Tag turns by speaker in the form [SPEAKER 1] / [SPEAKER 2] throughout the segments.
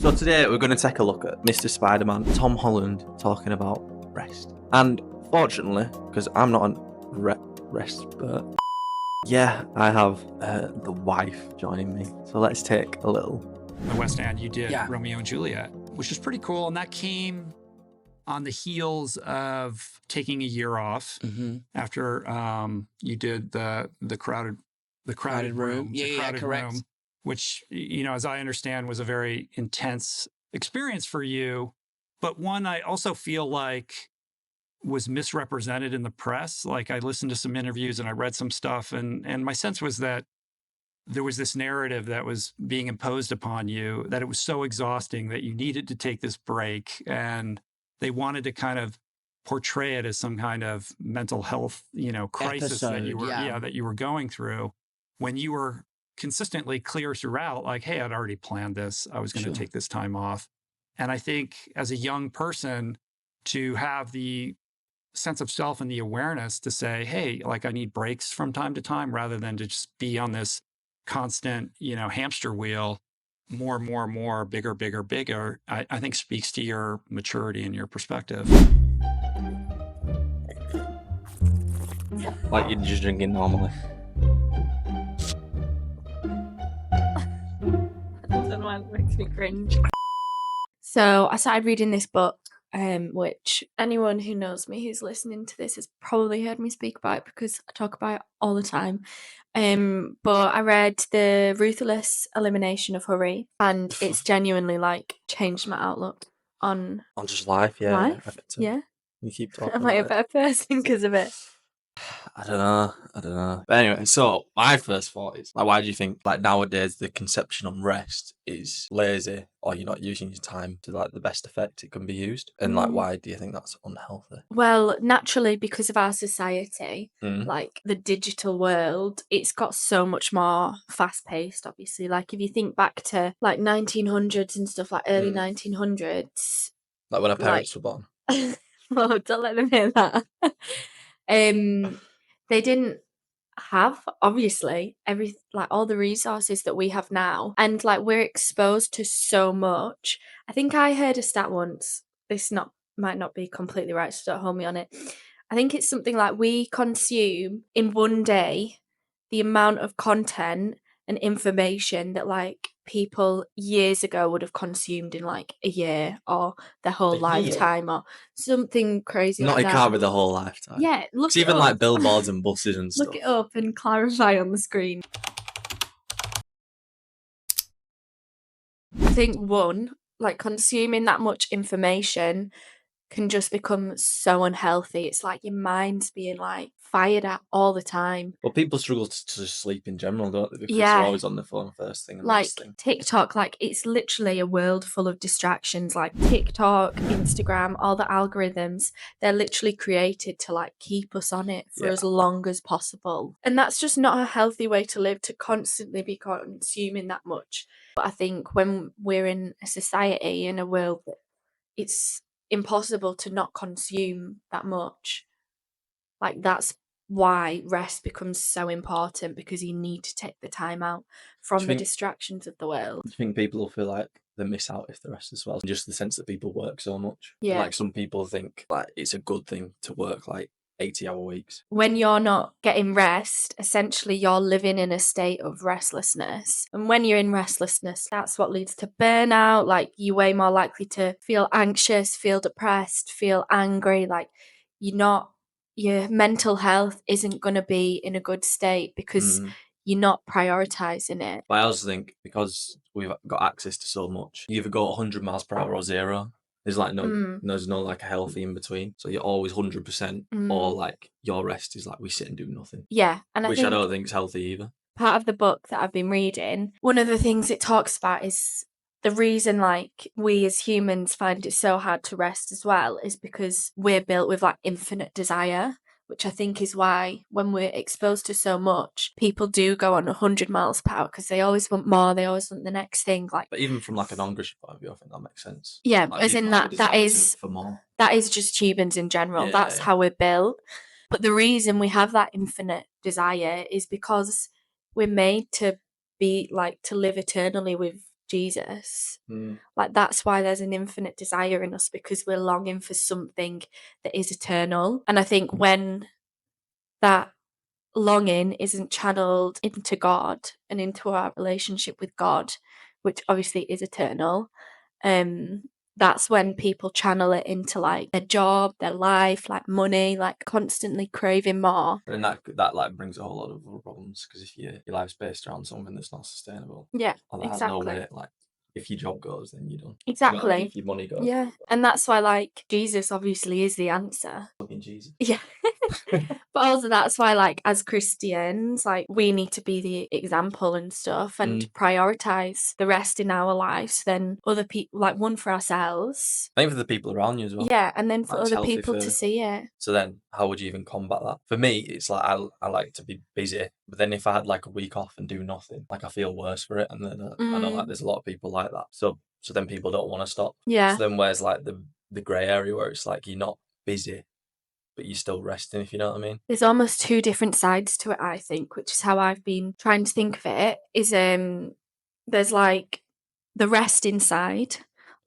[SPEAKER 1] So today we're going to take a look at Mr. Spiderman, Tom Holland, talking about rest. And fortunately, because I'm not a rest expert, yeah, I have the wife joining me. So let's take a little.
[SPEAKER 2] The West End, you did Romeo and Juliet, which is pretty cool. And that came on the heels of taking a year off after you did the crowded room.
[SPEAKER 3] Yeah, correct.
[SPEAKER 2] Room, which, you know, as I understand, was a very intense experience for you, but one I also feel like was misrepresented in the press. Like, I listened to some interviews and I read some stuff, and my sense was that there was this narrative that was being imposed upon you, that it was so exhausting that you needed to take this break, and they wanted to kind of portray it as some kind of mental health, you know, crisis that you were that you were going through, when you were consistently clear throughout, like, hey, I'd already planned this. I was going to take this time off. And I think as a young person, to have the sense of self and the awareness to say, hey, like, I need breaks from time to time, rather than to just be on this constant, you know, hamster wheel, more, bigger, I think speaks to your maturity and your perspective.
[SPEAKER 1] Like you're just drinking normally.
[SPEAKER 4] It makes me cringe. So I started reading this book, which anyone who knows me who's listening to this has probably heard me speak about it because I talk about it all the time. But I read the Ruthless Elimination of Hurry, and it's genuinely like changed my outlook on
[SPEAKER 1] just life.
[SPEAKER 4] Life? Yeah.
[SPEAKER 1] You keep talking.
[SPEAKER 4] Am I a better person because of it?
[SPEAKER 1] I don't know. But anyway, so my first thought is, like, why do you think, like, nowadays the conception on rest is lazy, or you're not using your time to, like, the best effect it can be used? And, like, why do you think that's unhealthy?
[SPEAKER 4] Well, naturally, because of our society, like the digital world, it's got so much more fast-paced, obviously. Like, if you think back to, like, 1900s and stuff, like early 1900s.
[SPEAKER 1] Like when our parents were born.
[SPEAKER 4] Well, don't let them hear that. They didn't have, obviously, all the resources that we have now, and like we're exposed to so much. I think I heard a stat once, might not be completely right, so don't hold me on it. I think it's something like we consume in one day the amount of content and information that like people years ago would have consumed in like a year or their whole lifetime or something crazy like that.
[SPEAKER 1] Not, it can't be the whole lifetime.
[SPEAKER 4] Yeah, look
[SPEAKER 1] it's even
[SPEAKER 4] up.
[SPEAKER 1] like billboards and buses and stuff.
[SPEAKER 4] Look it up and clarify on the screen. I think like consuming that much information can just become so unhealthy. It's like your mind's being like fired at all the time.
[SPEAKER 1] Well, people struggle to sleep in general, don't they? Because they're always on the phone first thing and
[SPEAKER 4] like
[SPEAKER 1] last thing.
[SPEAKER 4] TikTok, like it's literally a world full of distractions. Like TikTok, Instagram, all the algorithms, they're literally created to like keep us on it for as long as possible. And that's just not a healthy way to live, to constantly be consuming that much. But I think when we're in a society, in a world, it's impossible to not consume that much. Like, that's why rest becomes so important, because you need to take the time out from the distractions of the world.
[SPEAKER 1] Do you think people will feel like they miss out if they rest as well? Just the sense that people work so much.
[SPEAKER 4] Yeah.
[SPEAKER 1] Like, some people think like it's a good thing to work like 80-hour weeks.
[SPEAKER 4] When you're not getting rest, essentially you're living in a state of restlessness. And when you're in restlessness, that's what leads to burnout. Like, you're way more likely to feel anxious, feel depressed, feel angry. Like, your mental health isn't going to be in a good state because you're not prioritizing it.
[SPEAKER 1] But I also think because we've got access to so much, you either go 100 miles per hour or zero. There's like there's no like a healthy in between. So you're always 100%, or like your rest is like we sit and do nothing.
[SPEAKER 4] Yeah, and
[SPEAKER 1] I don't think is healthy either.
[SPEAKER 4] Part of the book that I've been reading, one of the things it talks about is the reason like we as humans find it so hard to rest as well is because we're built with like infinite desire, which I think is why when we're exposed to so much, people do go on 100 miles per hour because they always want more, they always want the next thing. Like,
[SPEAKER 1] but even from like an ownership point of view, I think that makes sense.
[SPEAKER 4] Yeah,
[SPEAKER 1] like,
[SPEAKER 4] as in that is just humans in general. That's how we're built. But the reason we have that infinite desire is because we're made to be like to live eternally with Jesus.
[SPEAKER 1] Mm.
[SPEAKER 4] Like, that's why there's an infinite desire in us, because we're longing for something that is eternal. And I think when that longing isn't channeled into God and into our relationship with God, which obviously is eternal, that's when people channel it into like their job, their life, like money, like constantly craving more.
[SPEAKER 1] And that like brings a whole lot of other problems, because if your life's based around something that's not sustainable,
[SPEAKER 4] Yeah,
[SPEAKER 1] or that has no
[SPEAKER 4] exactly.
[SPEAKER 1] way, like if your job goes, then you're done.
[SPEAKER 4] Exactly.
[SPEAKER 1] If your money goes,
[SPEAKER 4] Yeah. And that's why like Jesus obviously is the answer.
[SPEAKER 1] fucking Jesus.
[SPEAKER 4] Yeah. But also that's why like as Christians, like we need to be the example and stuff, and prioritize the rest in our lives than other people, like one for ourselves.
[SPEAKER 1] I think for the people around you as well.
[SPEAKER 4] Yeah, and then for
[SPEAKER 1] Like, it's
[SPEAKER 4] other
[SPEAKER 1] healthy
[SPEAKER 4] people to
[SPEAKER 1] for-
[SPEAKER 4] see it.
[SPEAKER 1] So then, how would you even combat that? For me, it's like I like to be busy, but then if I had like a week off and do nothing, like I feel worse for it, and then I know like there's a lot of people like that. So then people don't want to stop.
[SPEAKER 4] Yeah.
[SPEAKER 1] So then where's like the grey area where it's like you're not busy, but you're still resting, if you know what I mean?
[SPEAKER 4] There's almost two different sides to it, I think, which is how I've been trying to think of it, is there's like the rest inside,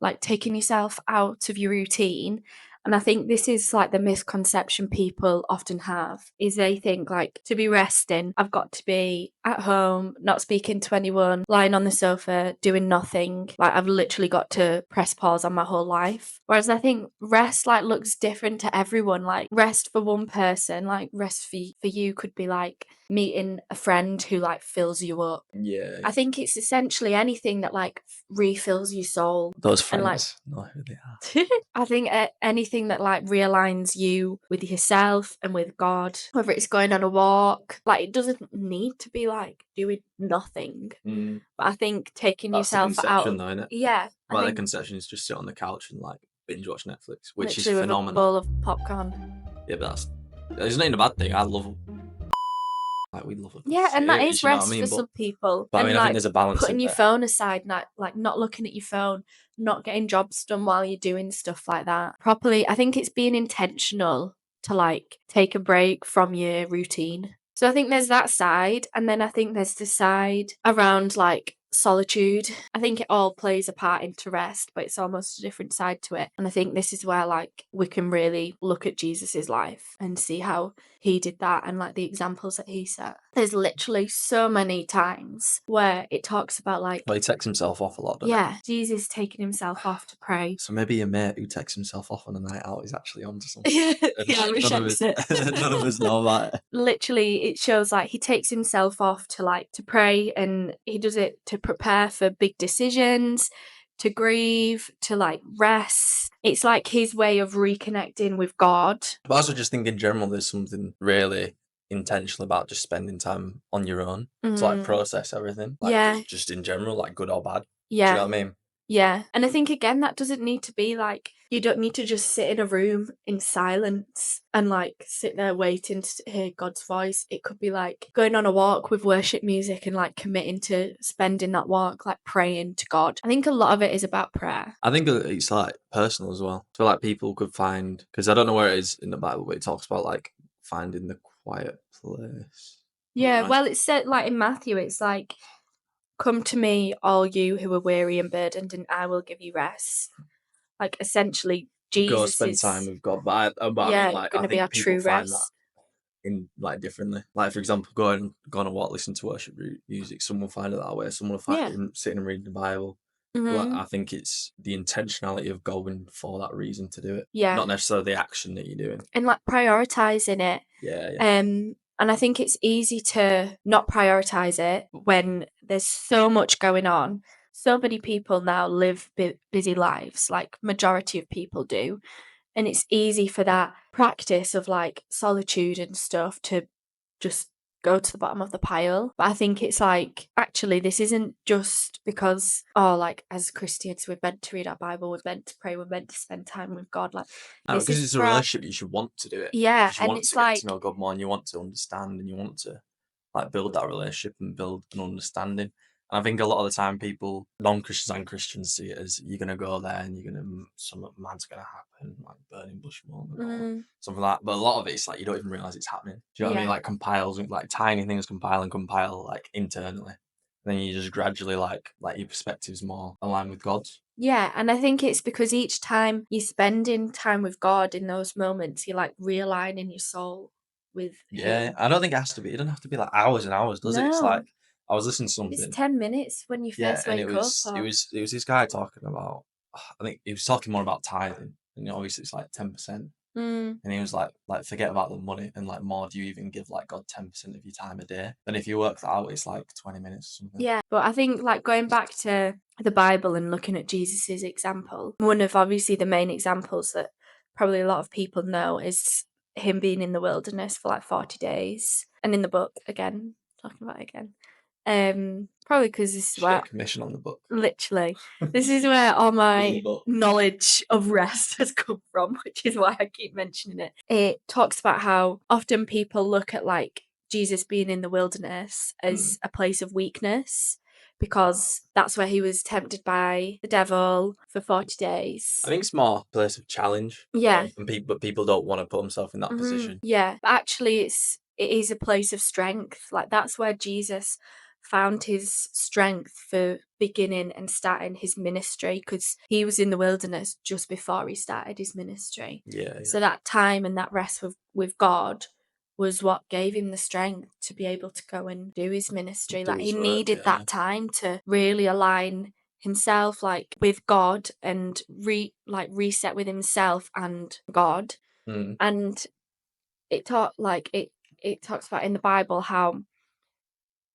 [SPEAKER 4] like taking yourself out of your routine. And I think this is like the misconception people often have, is they think like, to be resting, I've got to be at home, not speaking to anyone, lying on the sofa, doing nothing. Like I've literally got to press pause on my whole life. Whereas I think rest like looks different to everyone. Like rest for one person, like rest for you could be like meeting a friend who like fills you up.
[SPEAKER 1] Yeah.
[SPEAKER 4] I think it's essentially anything that like refills your soul.
[SPEAKER 1] Those
[SPEAKER 4] And, like,
[SPEAKER 1] friends know who they are.
[SPEAKER 4] I think anything that like realigns you with yourself and with God, whether it's going on a walk, like it doesn't need to be like doing nothing. But I think taking
[SPEAKER 1] That's the
[SPEAKER 4] yourself
[SPEAKER 1] conception,
[SPEAKER 4] out,
[SPEAKER 1] though, isn't it?
[SPEAKER 4] yeah, I
[SPEAKER 1] Well, the
[SPEAKER 4] think
[SPEAKER 1] conception is just sit on the couch and like binge watch Netflix, which is
[SPEAKER 4] literally with a
[SPEAKER 1] phenomenal.
[SPEAKER 4] bowl of popcorn.
[SPEAKER 1] Yeah, but it's not even a bad thing. I love. Like we love it.
[SPEAKER 4] Yeah, and that is
[SPEAKER 1] you know what
[SPEAKER 4] rest
[SPEAKER 1] I mean?
[SPEAKER 4] for some people.
[SPEAKER 1] But I
[SPEAKER 4] And
[SPEAKER 1] mean, I
[SPEAKER 4] like
[SPEAKER 1] think there's a balance
[SPEAKER 4] putting
[SPEAKER 1] in
[SPEAKER 4] your
[SPEAKER 1] there.
[SPEAKER 4] phone aside, like not looking at your phone, not getting jobs done while you're doing stuff like that properly. I think it's being intentional to like take a break from your routine. So I think there's that side, and then I think there's the side around like solitude. I think it all plays a part into rest, but it's almost a different side to it. And I think this is where like we can really look at Jesus's life and see how he did that, and like the examples that he set. There's literally so many times where it talks about like,
[SPEAKER 1] Well, he takes himself off a lot, doesn't
[SPEAKER 4] yeah, Jesus taking himself off to pray.
[SPEAKER 1] he? So maybe your mate who takes himself off on a night out is actually onto something.
[SPEAKER 4] Yeah, which
[SPEAKER 1] none of us know about it.
[SPEAKER 4] Literally, it shows like he takes himself off to pray, and he does it to prepare for big decisions, to grieve, to like rest. It's like his way of reconnecting with God.
[SPEAKER 1] But I also just think in general, there's something really intentional about just spending time on your own to like process everything. Like,
[SPEAKER 4] Yeah.
[SPEAKER 1] just in general, like good or bad.
[SPEAKER 4] Yeah.
[SPEAKER 1] Do you know what I mean?
[SPEAKER 4] Yeah. And I think again, that doesn't need to be like, you don't need to just sit in a room in silence and like sit there waiting to hear God's voice. It could be like going on a walk with worship music and like committing to spending that walk, like praying to God. I think a lot of it is about prayer.
[SPEAKER 1] I think it's like personal as well. So like people could find, because I don't know where it is in the Bible, but it talks about like finding the quiet place.
[SPEAKER 4] Yeah.
[SPEAKER 1] Nice.
[SPEAKER 4] Well, it's said like in Matthew, it's like, come to me, all you who are weary and burdened, and I will give you rest. Like essentially, Jesus
[SPEAKER 1] Go spend
[SPEAKER 4] is
[SPEAKER 1] time with God, but I
[SPEAKER 4] yeah,
[SPEAKER 1] mean, like,
[SPEAKER 4] gonna
[SPEAKER 1] I
[SPEAKER 4] be our
[SPEAKER 1] think people
[SPEAKER 4] true
[SPEAKER 1] find that
[SPEAKER 4] rest.
[SPEAKER 1] in like differently. Like for example, go on a walk, listen to worship music. Some will find it that way. Some will find
[SPEAKER 4] Yeah.
[SPEAKER 1] it sitting and reading the Bible. Like, I think it's the intentionality of going for that reason to do it.
[SPEAKER 4] Yeah.
[SPEAKER 1] Not necessarily the action that you're doing.
[SPEAKER 4] And like prioritizing it.
[SPEAKER 1] Yeah.
[SPEAKER 4] And I think it's easy to not prioritize it when there's so much going on. So many people now live busy lives, like majority of people do. And it's easy for that practice of like solitude and stuff to just go to the bottom of the pile. But I think it's like, actually, this isn't just because, like as Christians, we're meant to read our Bible, we're meant to pray, we're meant to spend time with God. Like,
[SPEAKER 1] Because it's a relationship, you should want to do it.
[SPEAKER 4] Yeah,
[SPEAKER 1] you
[SPEAKER 4] and
[SPEAKER 1] want
[SPEAKER 4] it's
[SPEAKER 1] to
[SPEAKER 4] like,
[SPEAKER 1] get to know God more, and you want to understand, and you want to like build that relationship and build an understanding. And I think a lot of the time people, non-Christians and Christians, see it as you're gonna go there and you're gonna something man's gonna happen, like burning bush moment or something like that. But a lot of it, it's like you don't even realise it's happening. Do you know what I mean? Like compiles, like tiny things compile like internally. then you just gradually like your perspective's more aligned with God's.
[SPEAKER 4] Yeah, and I think it's because each time you're spending time with God in those moments, you're like realigning your soul with
[SPEAKER 1] Yeah,
[SPEAKER 4] Him.
[SPEAKER 1] I don't think it has to be. It doesn't have to be like hours and hours, does it? It's
[SPEAKER 4] No.
[SPEAKER 1] like I was listening to
[SPEAKER 4] It's
[SPEAKER 1] something.
[SPEAKER 4] 10 minutes when you
[SPEAKER 1] Yeah,
[SPEAKER 4] first
[SPEAKER 1] and
[SPEAKER 4] wake
[SPEAKER 1] it was
[SPEAKER 4] up.
[SPEAKER 1] this guy talking about. I think he was talking more about tithing, and obviously it's like 10%.
[SPEAKER 4] Mm,
[SPEAKER 1] And he was like forget about the money, and like more do you even give like God 10% of your time a day? And if you work that out, it's like 20 minutes or something.
[SPEAKER 4] yeah, but I think like going back to the Bible and looking at Jesus's example, one of obviously the main examples that probably a lot of people know is him being in the wilderness for like 40 days. And in the book, again, talking about it again, probably because this is
[SPEAKER 1] Should get
[SPEAKER 4] where
[SPEAKER 1] a commission on the book.
[SPEAKER 4] literally this is where all my
[SPEAKER 1] book.
[SPEAKER 4] knowledge of rest has come from, which is why I keep mentioning it. It talks about how often people look at like Jesus being in the wilderness as a place of weakness because that's where he was tempted by the devil for 40 days.
[SPEAKER 1] I think it's more a place of challenge.
[SPEAKER 4] Yeah.
[SPEAKER 1] But people don't want to put themselves in that
[SPEAKER 4] Mhm.
[SPEAKER 1] position.
[SPEAKER 4] Yeah, but actually it is a place of strength. Like that's where Jesus found his strength for beginning and starting his ministry, because he was in the wilderness just before he started his ministry.
[SPEAKER 1] Yeah.
[SPEAKER 4] So that time and that rest with God was what gave him the strength to be able to go and do his ministry.
[SPEAKER 1] Do
[SPEAKER 4] Like he
[SPEAKER 1] his work,
[SPEAKER 4] needed
[SPEAKER 1] yeah.
[SPEAKER 4] that time to really align himself like with God and reset with himself and God.
[SPEAKER 1] Mm.
[SPEAKER 4] And it talks about in the Bible how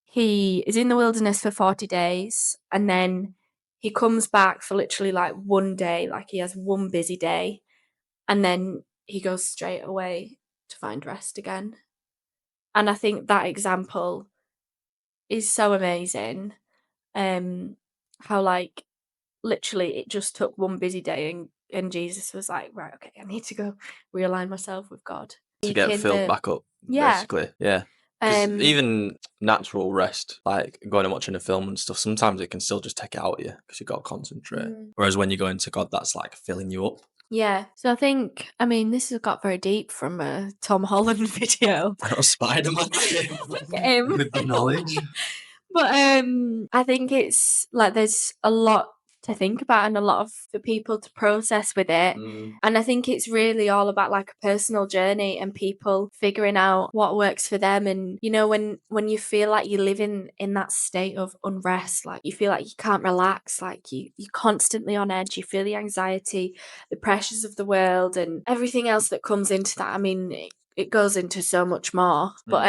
[SPEAKER 4] he is in the wilderness for 40 days and then he comes back for literally like one day, like he has one busy day, and then he goes straight away to find rest again. And I think that example is so amazing. How like literally it just took one busy day and Jesus was like, right, okay, I need to go realign myself with God.
[SPEAKER 1] To get filled back up,
[SPEAKER 4] Yeah.
[SPEAKER 1] basically. Yeah. Because even natural rest, like going and watching a film and stuff, sometimes it can still just take it out of you because you've got to concentrate. Whereas when you go into God, that's like filling you up.
[SPEAKER 4] Yeah. So I think, I mean, this has got very deep from a Tom Holland video.
[SPEAKER 1] Spiderman with the knowledge.
[SPEAKER 4] But I think it's like there's a lot to think about and a lot for people to process with it. And I think it's really all about like a personal journey and people figuring out what works for them. And you know, when you feel like you're living in that state of unrest, like you feel like you can't relax, like you're constantly on edge, you feel the anxiety, the pressures of the world and everything else that comes into that. I mean, it goes into so much more, but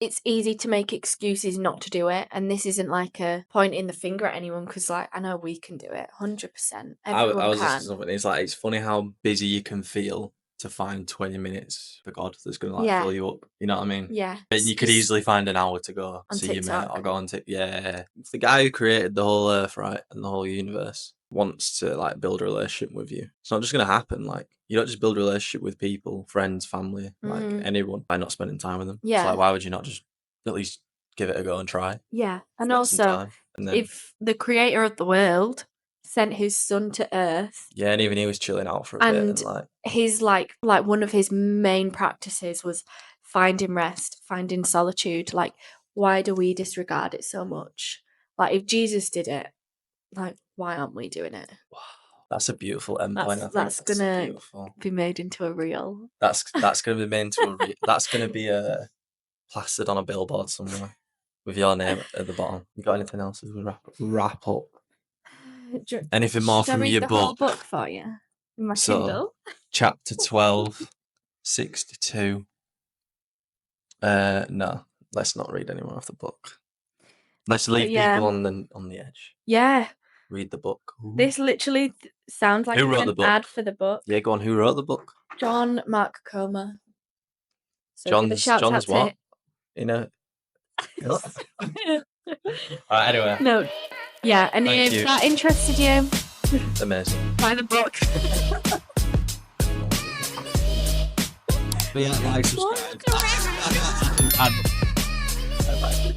[SPEAKER 4] it's easy to make excuses not to do it, and this isn't like a pointing the finger at anyone, because like I know we can do it 100%.
[SPEAKER 1] I was listening
[SPEAKER 4] can.
[SPEAKER 1] to something. It's funny how busy you can feel to find 20 minutes for God that's going to like fill you up. You know what I mean?
[SPEAKER 4] Yeah.
[SPEAKER 1] And you could easily find an hour to go
[SPEAKER 4] on
[SPEAKER 1] see your mate
[SPEAKER 4] TikTok.
[SPEAKER 1] or go on TikTok. Yeah, it's the guy who created the whole earth, right, and the whole universe wants to like build a relationship with you. It's not just going to happen. Like you don't just build a relationship with people, friends, family, like anyone, by not spending time with them.
[SPEAKER 4] Yeah.
[SPEAKER 1] It's like, why would you not just at least give it a go and try?
[SPEAKER 4] Yeah. And
[SPEAKER 1] Spend some
[SPEAKER 4] also,
[SPEAKER 1] time, and then,
[SPEAKER 4] if the creator of the world sent his son to earth,
[SPEAKER 1] yeah, and even he was chilling out for a bit, and like
[SPEAKER 4] his like one of his main practices was finding rest, finding solitude. Like, why do we disregard it so much? Like, if Jesus did it, like, why aren't we doing it?
[SPEAKER 1] wow, that's a beautiful endpoint.
[SPEAKER 4] That's gonna
[SPEAKER 1] beautiful.
[SPEAKER 4] be made into a reel.
[SPEAKER 1] That's gonna be made into a that's gonna be plastered on a billboard somewhere with your name at the bottom. You got anything else as we wrap up? Anything more
[SPEAKER 4] Should I
[SPEAKER 1] from
[SPEAKER 4] read
[SPEAKER 1] your
[SPEAKER 4] the
[SPEAKER 1] book?
[SPEAKER 4] whole book for you? In my Kindle.
[SPEAKER 1] Chapter 12, 62. No, let's not read anymore off the book. Let's leave people on the edge.
[SPEAKER 4] Yeah.
[SPEAKER 1] Read the book. Ooh.
[SPEAKER 4] This literally sounds like an ad for the book.
[SPEAKER 1] Yeah, go on. Who wrote the book?
[SPEAKER 4] John Mark Comer. So
[SPEAKER 1] John's what? You know. Alright, anyway.
[SPEAKER 4] No. Yeah, and if that interested you,
[SPEAKER 1] amazing.
[SPEAKER 4] Buy the book.
[SPEAKER 1] But yeah, like, subscribe. And bye.